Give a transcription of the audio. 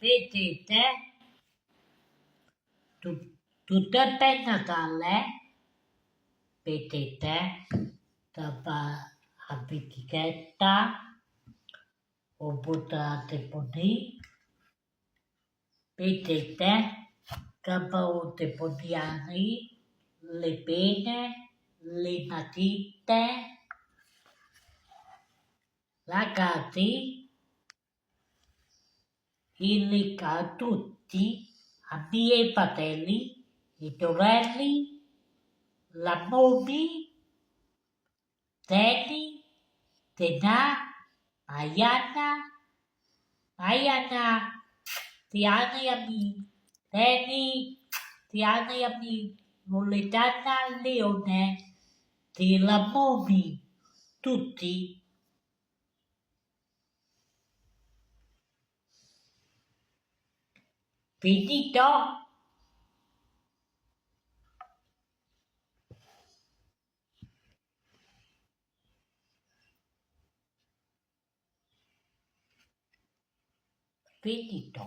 vedete tutte penna dalle, vedete, a bicchichetta, o buttate così, vedete, capaute podiani, le pene, le matite, ragazzi, indica a tutti, a miei fratelli, i torelli, la Momi, Teni, Tenà, Ayana, Tiana e a mim, Teni, Tiana e a mim, Loredana, Leone, della Momi, tutti. Finito? Finito,